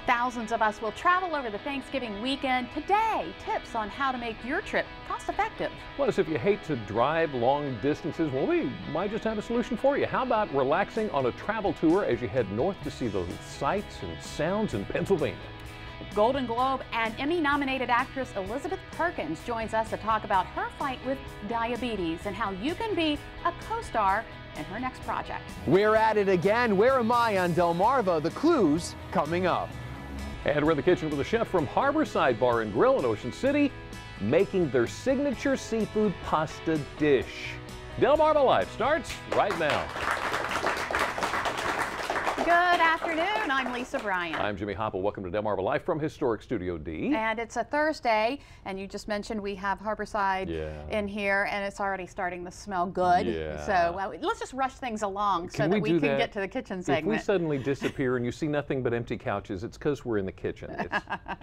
Thousands of us will travel over the Thanksgiving weekend. Today, tips on how to make your trip cost-effective. Plus, if you hate to drive long distances, well, we might just have a solution for you. How about relaxing on a travel tour as you head north to see the sights and sounds in Pennsylvania? Golden Globe and Emmy-nominated actress Elizabeth Perkins joins us to talk about her fight with diabetes and how you can be a co-star in her next project. We're at it again. Where am I on Delmarva? The clues coming up. And we're in the kitchen with a chef from Harborside Bar and Grill in Ocean City, making their signature seafood pasta dish. Delmarva Live starts right now. Good afternoon. I'm Lisa Bryant. I'm Jimmy Hopple. Welcome to Delmarva Live from Historic Studio D. And it's a Thursday, and you just mentioned we have Harborside in here, and it's already starting to smell good. Yeah. So let's just rush things along so that we can get to the kitchen segment. If we suddenly disappear and you see nothing but empty couches, it's because we're in the kitchen.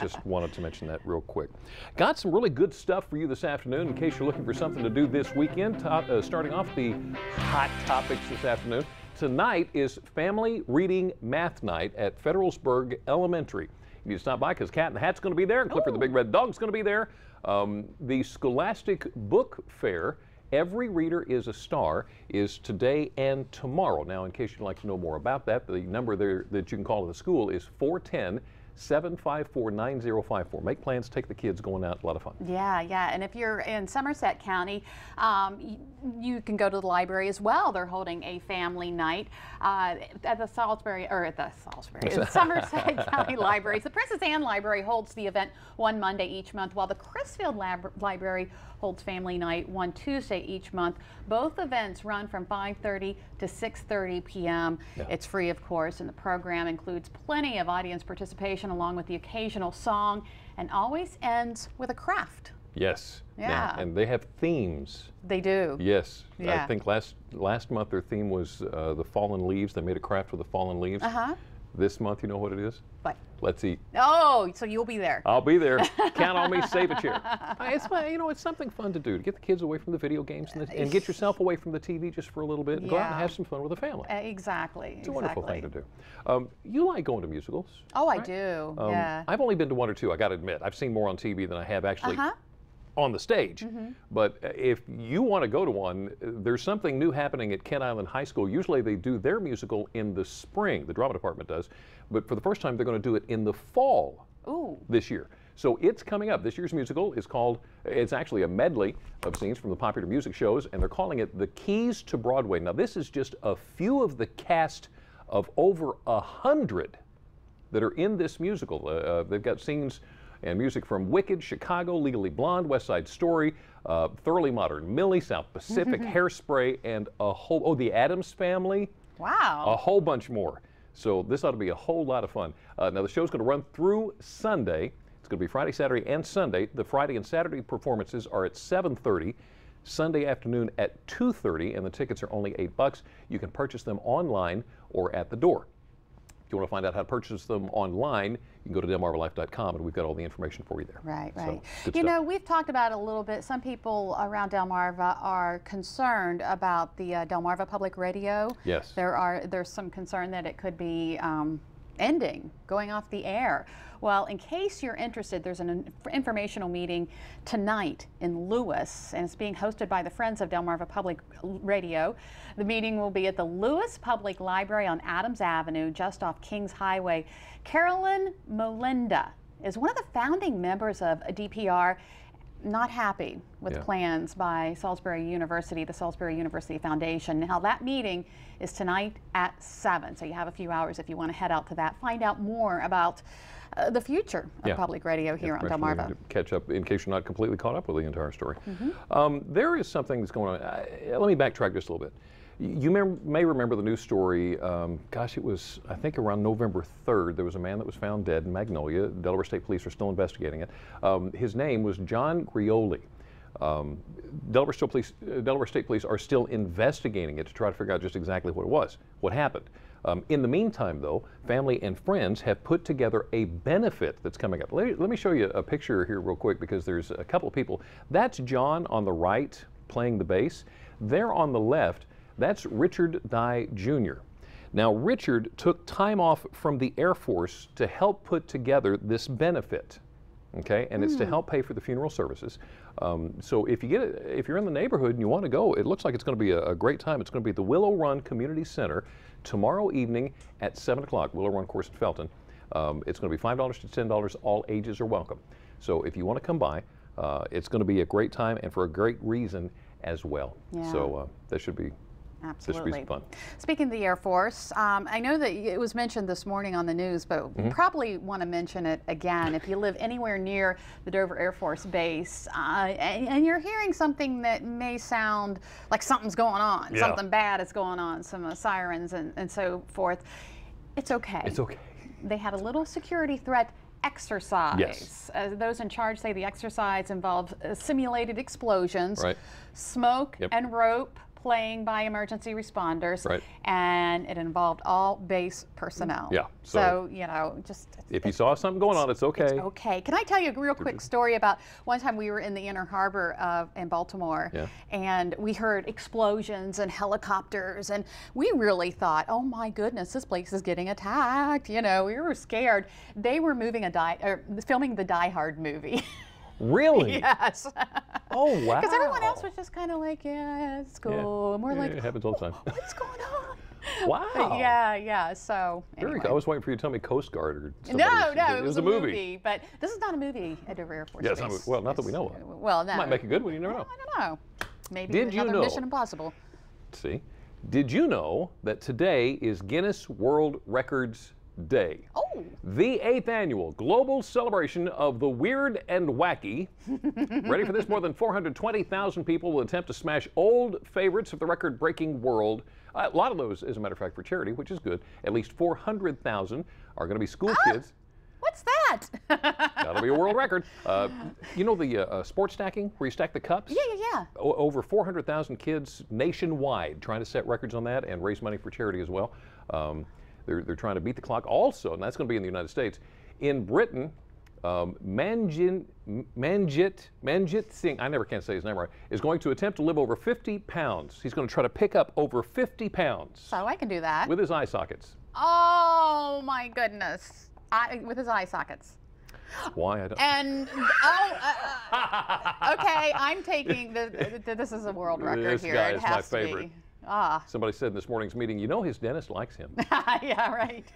Just wanted to mention that real quick. Got some really good stuff for you this afternoon in case you're looking for something to do this weekend. Starting off the hot topics this afternoon. Tonight is Family Reading Math Night at Federalsburg Elementary. You need to stop by because Cat in the Hat's going to be there and Clifford the Big Red Dog's going to be there. The Scholastic Book Fair, Every Reader is a Star, is today and tomorrow. Now, in case you'd like to know more about that, the number there that you can call to the school is 410-754-9054. Make plans, take the kids going out, a lot of fun. Yeah, and if you're in Somerset County, you can go to the library as well. They're holding a family night at the Somerset County Libraries. The Princess Anne Library holds the event one Monday each month, while the Crisfield Library holds family night one Tuesday each month. Both events run from 5:30 to 6:30 p.m. Yeah. It's free, of course, and the program includes plenty of audience participation along with the occasional song, and always ends with a craft. Yes. Yeah. And they have themes. They do. Yes. Yeah. I think last month their theme was the fallen leaves. They made a craft with the fallen leaves. This month, you know what it is? What? Let's eat. Oh, so you'll be there. I'll be there. Count on me. Save a chair. It's fun, it's something fun to do to get the kids away from the video games and get yourself away from the TV just for a little bit and go out and have some fun with the family. Exactly. It's a wonderful thing to do. You like going to musicals? Oh, right? I do. Yeah. I've only been to one or two. I got to admit, I've seen more on TV than I have actually on the stage. But if you want to go to one, there's something new happening at Kent Island High School. Usually they do their musical in the spring, the drama department does, but for the first time they're going to do it in the fall this year. So it's coming up. This year's musical is called, it's actually a medley of scenes from the popular music shows, and they're calling it The Keys to Broadway. Now this is just a few of the cast of over 100 that are in this musical. They've got scenes and music from Wicked, Chicago, Legally Blonde, West Side Story, Thoroughly Modern Millie, South Pacific, Hairspray, and a whole, the Addams Family. Wow. A whole bunch more. So this ought to be a whole lot of fun. Now the show's going to run through Sunday. It's going to be Friday, Saturday, and Sunday. The Friday and Saturday performances are at 7:30, Sunday afternoon at 2:30, and the tickets are only $8. You can purchase them online or at the door. If you want to find out how to purchase them online, you can go to delmarvalife.com, and we've got all the information for you there. Right. So, you know, we've talked about it a little bit. Some people around Delmarva are concerned about the Delmarva Public Radio. Yes. There's some concern that it could be ending, going off the air. Well, in case you're interested, there's an informational meeting tonight in Lewis, and it's being hosted by the Friends of Delmarva Public Radio. The meeting will be at the Lewis Public Library on Adams Avenue, just off Kings Highway. Carolyn Molinda is one of the founding members of DPR, not happy with plans by Salisbury University, the Salisbury University Foundation. Now that meeting is tonight at 7, so you have a few hours if you want to head out to that. Find out more about the future of public radio here on Delmarva. Catch up in case you're not completely caught up with the entire story. There is something that's going on. Let me backtrack just a little bit. You may remember the news story, gosh, it was, I think, around November 3rd. There was a man that was found dead in Magnolia. Delaware State Police are still investigating it. His name was John Grioli. Delaware State Police are still investigating it to try to figure out just exactly what happened. In the meantime, though, family and friends have put together a benefit that's coming up. Let me show you a picture here real quick because there's a couple of people. That's John on the right playing the bass. There on the left, that's Richard Dye Jr. Now, Richard took time off from the Air Force to help put together this benefit. Okay, and it's to help pay for the funeral services. So if you're in the neighborhood and you want to go, it looks like it's going to be a great time. It's going to be at the Willow Run Community Center tomorrow evening at 7 o'clock. Willow Run Course in Felton. It's going to be $5 to $10. All ages are welcome. So if you want to come by, it's going to be a great time and for a great reason as well. Yeah. So that should be. Absolutely. This should be fun. Speaking of the Air Force, I know that it was mentioned this morning on the news, but probably want to mention it again. If you live anywhere near the Dover Air Force Base and you're hearing something that may sound like something's going on, something bad is going on, some sirens and so forth, it's okay. It's okay. They had a little security threat exercise. Yes. Those in charge say the exercise involved simulated explosions, Right. smoke and rope playing by emergency responders, Right. and it involved all base personnel. Yeah. So you know, just if you saw something going on, it's okay. It's okay. Can I tell you a real quick story about one time we were in the Inner Harbor in Baltimore, and we heard explosions and helicopters, and we really thought, oh my goodness, this place is getting attacked. You know, we were scared. They were filming the Die Hard movie. Really? Yes. Oh, wow. Because everyone else was just kind of like, yeah, it's cool. Yeah. And we're like, it happens all the time. what's going on? Wow. But yeah. So Very anyway. cool. I was waiting for you to tell me Coast Guard or something. No, it was a movie. But this is not a movie at Dover Air Force Yeah, Base. it's not, well, not that we know of. Well, no. Might make a good one. You never know. I don't know. Maybe Did you another know? Mission Impossible. See, did you know that today is Guinness World Records Day? Oh. The 8th annual global celebration of the weird and wacky. Ready for this? More than 420,000 people will attempt to smash old favorites of the record-breaking world. A lot of those, as a matter of fact, for charity, which is good. At least 400,000 are going to be school kids. What's that? That'll be a world record. You know the sports stacking, where you stack the cups? Yeah. Over 400,000 kids nationwide trying to set records on that and raise money for charity as well. They're trying to beat the clock also, and that's going to be in the United States. In Britain, Manjit Singh, I never can say his name right, is going to attempt to live over 50 pounds. He's going to try to pick up over 50 pounds. So I can do that. With his eye sockets. Oh my goodness. With his eye sockets. Why? I don't. And okay, I'm taking this is a world record this here. guy It is has my to favorite. be. Ah. Somebody said in this morning's meeting, you know his dentist likes him. Yeah, right.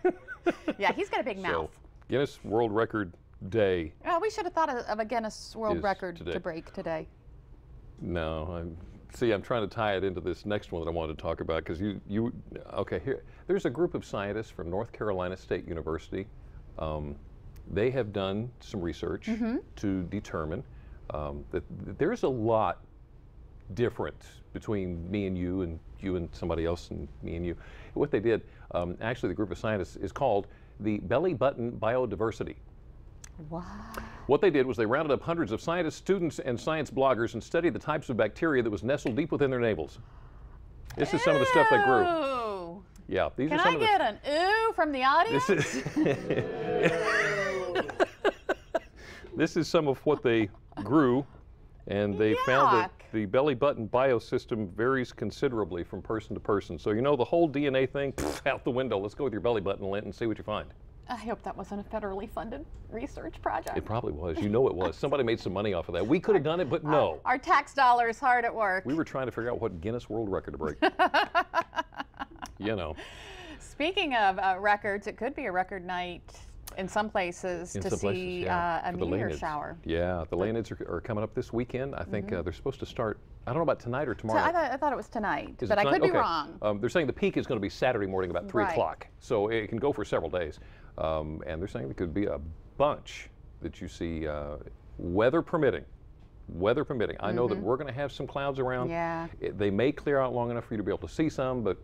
Yeah, he's got a big mouth. So, Guinness World Record Day. Oh, we should have thought of a Guinness World Record today. to break today. No, I'm trying to tie it into this next one that I wanted to talk about because okay, here, there's a group of scientists from North Carolina State University. They have done some research to determine that there's a lot different between me and you and somebody else and me and you. What they did, actually the group of scientists is called the Belly Button Biodiversity. Wow. What they did was they rounded up hundreds of scientists, students, and science bloggers and studied the types of bacteria that was nestled deep within their navels. This is some of the stuff they grew. Ew. Yeah, these Can are some I of the... get an ooh from the audience? This is some of what they grew, and they found that the belly button biosystem varies considerably from person to person. So you know the whole DNA thing, out the window. Let's go with your belly button lint and see what you find. I hope that wasn't a federally funded research project. It probably was. You know it was. Somebody made some money off of that. We could have done it, but no. Our tax dollars hard at work. We were trying to figure out what Guinness World Record to break. You know. Speaking of records, it could be a record night in some places to see a meteor shower. Yeah, the Leonids are coming up this weekend. I think they're supposed to start, I don't know about tonight or tomorrow. I thought it was tonight, Is but it I could be okay. wrong. They're saying the peak is going to be Saturday morning about 3 Right. o'clock. So it can go for several days. And they're saying there could be a bunch that you see, weather permitting. Weather permitting. I know that we're going to have some clouds around. Yeah. They may clear out long enough for you to be able to see some, but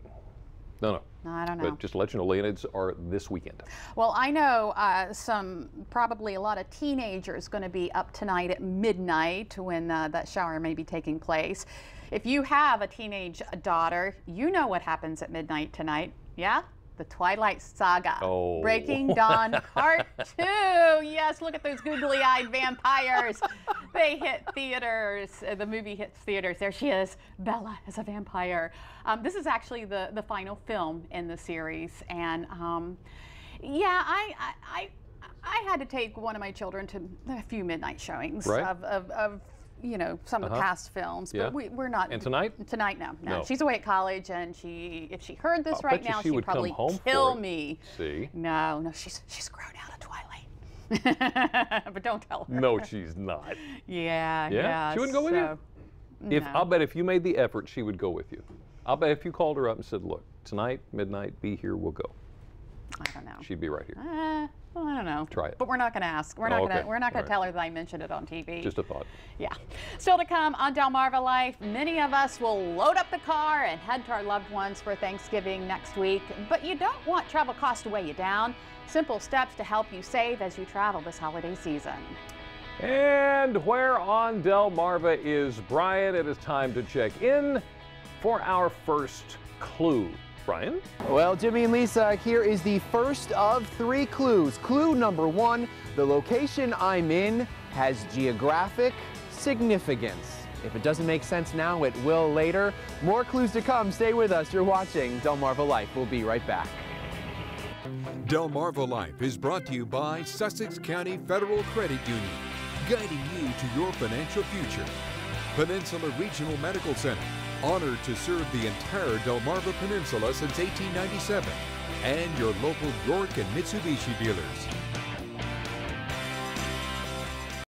no. I don't know. But just to let you know, Leonids are this weekend. Well, I know probably a lot of teenagers going to be up tonight at midnight when that shower may be taking place. If you have a teenage daughter, you know what happens at midnight tonight, yeah? The Twilight Saga. Oh. Breaking Dawn Part 2. Yes, look at those googly-eyed vampires. They hit theaters. The movie hits theaters. There she is, Bella as a vampire. This is actually the final film in the series, and yeah, I had to take one of my children to a few midnight showings of you know, some of the past films, but we're not. And tonight? Tonight, no. She's away at college, and if she heard this right now, she she'd probably kill me. See? No, she's grown out of Twilight. But don't tell her. No, she's not. Yeah. She wouldn't go with you? No. I'll bet if you made the effort, she would go with you. I'll bet if you called her up and said, look, tonight, midnight, be here, we'll go. I don't know. She'd be right here. Well, I don't know. Try it. But we're not going to ask. We're not going to tell her that I mentioned it on TV. Just a thought. Yeah. Still to come on Delmarva Life, many of us will load up the car and head to our loved ones for Thanksgiving next week. But you don't want travel costs to weigh you down. Simple steps to help you save as you travel this holiday season. And where on Delmarva is Brian? It is time to check in for our first clue. Brian? Well, Jimmy and Lisa, here is the first of 3 clues. Clue number 1, the location I'm in has geographic significance. If it doesn't make sense now, it will later. More clues to come. Stay with us. You're watching Delmarva Life. We'll be right back. Delmarva Life is brought to you by Sussex County Federal Credit Union, guiding you to your financial future. Peninsula Regional Medical Center, honored to serve the entire Delmarva Peninsula since 1897, and your local York and Mitsubishi dealers.